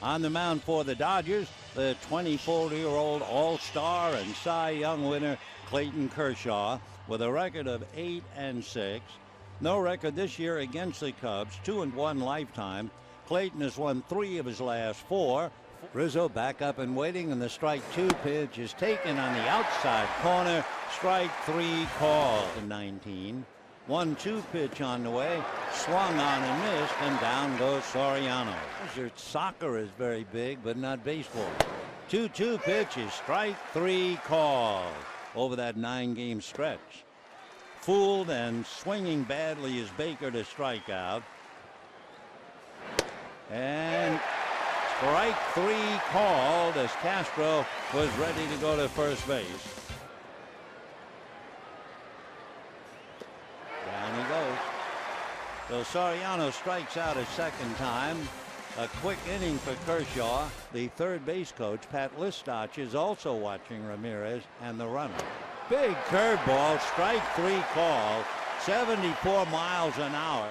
On the mound for the Dodgers, the 24-year-old All-Star and Cy Young winner Clayton Kershaw with a record of 8-6. No record this year against the Cubs, 2-1 lifetime. Clayton has won 3 of his last 4. Rizzo back up and waiting, and the strike 2 pitch is taken on the outside corner. Strike 3 called. 19. 1-2 pitch on the way, swung on and missed, and down goes Soriano. Soccer is very big, but not baseball. 2-2 pitch is strike 3 called over that 9-game stretch. Fooled and swinging badly is Baker to strike out. And strike 3 called as Castro was ready to go to first base. Down he goes. So Soriano strikes out a second time. A quick inning for Kershaw. The third base coach, Pat Listach, is also watching Ramirez and the runner. Big curveball, strike 3 call, 74 miles an hour.